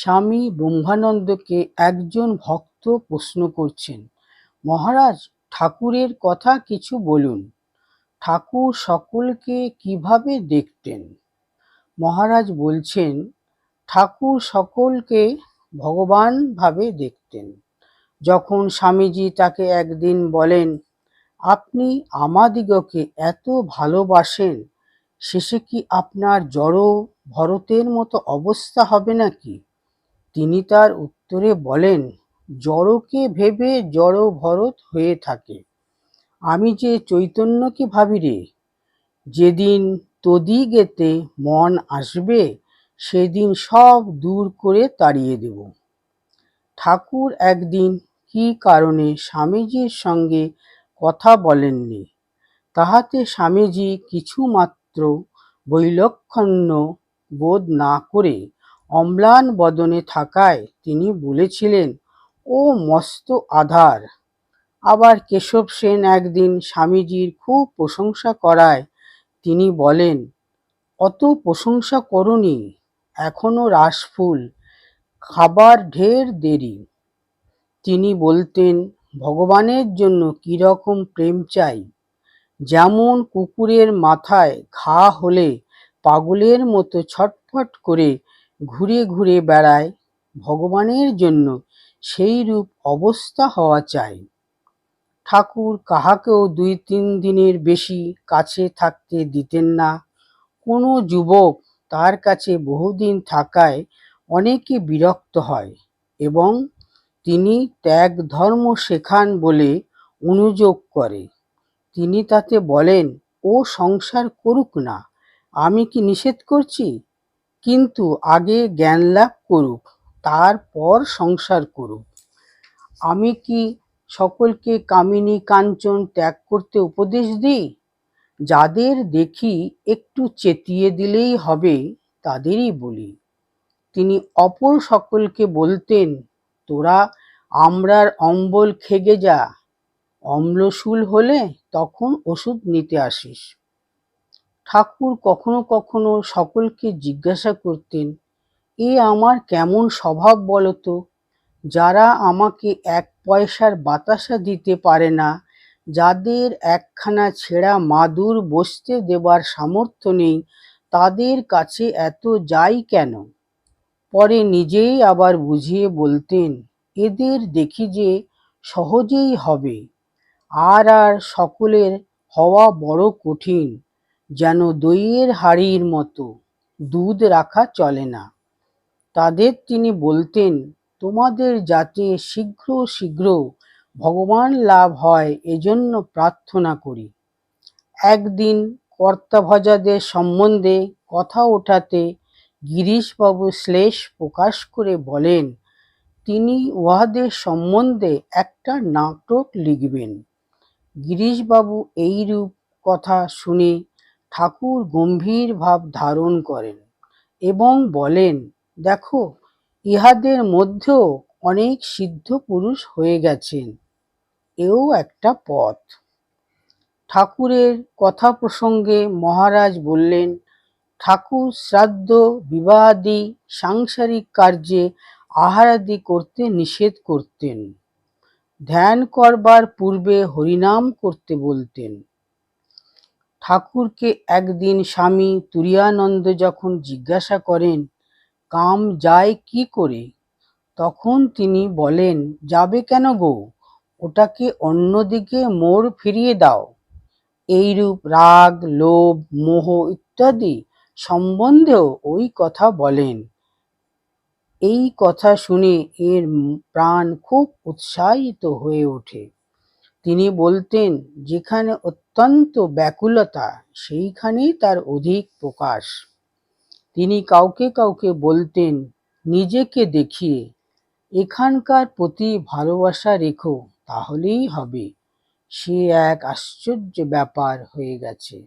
স্বামী ব্রহ্মানন্দকে একজন ভক্ত প্রশ্ন করছেন, মহারাজ, ঠাকুরের কথা কিছু বলুন। ঠাকুর সকলকে কিভাবে দেখতেন? মহারাজ বলছেন, ঠাকুর সকলকে ভগবান ভাবে দেখতেন। যখন স্বামীজি তাকে একদিন বলেন, আপনি আমাদিগকে এত ভালোবাসেন, শেষে কি আপনার জড় ভরতের মতো অবস্থা হবে নাকি? তিনি তার উত্তরে বলেন, জড়কে ভেবে জড় ভরত হয়ে থাকে। আমি যে চৈতন্যকে ভাবি রে। যেদিন তদিগেতে মন আসবে, সেদিন সব দূর করে তাড়িয়ে দেব। ঠাকুর একদিন কি কারণে স্বামীজির সঙ্গে কথা বলেননি, তাহাতে স্বামীজি কিছুমাত্র বৈলক্ষণ্য বোধ না করে অম্লান বদনে থাকায় তিনি বলেছিলেন, ও মস্ত আধার। আবার কেশব সেন একদিন স্বামীজির খুব প্রশংসা করায় তিনি বলেন, অত প্রশংসা করনি, এখনো রাসফুল, খাবার ঢের দেরি। তিনি বলতেন, ভগবানের জন্য কিরকম প্রেম চাই। যেমন কুকুরের মাথায় ঘা হলে পাগলের মতো ছটফট করে ঘুরে ঘুরে বেড়ায়, ভগবানের জন্য সেই রূপ অবস্থা হওয়া চাই। ঠাকুর কাহাকেও 2-3 দিনের বেশি কাছে থাকতে দিতেন না। কোনো যুবক তার কাছে বহুদিন থাকায় অনেকে বিরক্ত হয় এবং তিনি ত্যাগ ধর্ম শেখান বলে অনুযোগ করে। তিনি তাতে বলেন, ও সংসার করুক না, আমি কি নিষেধ করছি, কিন্তু আগে জ্ঞান লাভ করুক, তারপর সংসার করুক। আমি কি সকলকে কামিনী কাঞ্চন ত্যাগ করতে উপদেশ দিই? যাদের দেখি একটু চেতিয়ে দিলেই হবে, তাদেরই বলি। তিনি অপর সকলকে বলতেন, তোরা আমরার অম্বল খেগে যা, অম্লশূল হলে তখন ওষুধ নিতে আসিস। ঠাকুর কখনো কখনো সকলকে জিজ্ঞাসা করতেন, এ আমার কেমন স্বভাব বলতো? যারা আমাকে 1 পয়সার বাতাসা দিতে পারে না, যাদের একখানা ছেঁড়া মাদুর বসতে দেবার সামর্থ্য নেই, তাদের কাছে এত যাই কেন? পরে নিজেই আবার বুঝিয়ে বলতেন, এদের দেখি যে সহজেই হবে, আর সকলের হওয়া বড় কঠিন, যেন দইয়ের হাঁড়ির মতো, দুধ রাখা চলে না। তাদের তিনি বলতেন, তোমাদের যাতে শীঘ্র শীঘ্র ভগবান লাভ হয় এজন্য প্রার্থনা করি। একদিন কর্তাভজাদের সম্বন্ধে কথা ওঠাতে গিরিশবাবু শ্লেষ প্রকাশ করে বলেন, তিনি উহাদের সম্বন্ধে একটা নাটক লিখবেন। গিরিশবাবু এইরূপ কথা শুনে ঠাকুর গম্ভীর ভাব ধারণ করেন এবং বলেন, দেখো, ইহাদের মধ্যেও অনেক সিদ্ধ পুরুষ হয়ে গেছেন, এও একটা পথ। ঠাকুরের কথা প্রসঙ্গে মহারাজ বললেন, ঠাকুর শ্রাদ্ধ বিবাহাদি সাংসারিক কার্যে আহারাদি করতে নিষেধ করতেন। ধ্যান করবার পূর্বে হরিনাম করতে বলতেন। ঠাকুরকে একদিন স্বামী তুরীয়ানন্দ যখন জিজ্ঞাসা করেন, কাম যায় কি করে, তখন তিনি বলেন, যাবে কেন গো, ওটাকে অন্যদিকে মোড় ফিরিয়ে দাও। এইরূপ রাগ, লোভ, মোহ ইত্যাদি সম্বন্ধেও ওই কথা বলেন। এই কথা শুনে এর প্রাণ খুব উৎসাহিত হয়ে ওঠে। তিনি বলতেন, যেখানে অত্যন্ত ব্যাকুলতা, সেইখানেই তার অধিক প্রকাশ। তিনি কাউকে কাউকে বলতেন, নিজেকে দেখিয়ে, এখানকার প্রতি ভালোবাসা রেখো, তাহলেই হবে। সে এক আশ্চর্য ব্যাপার হয়ে গেছে।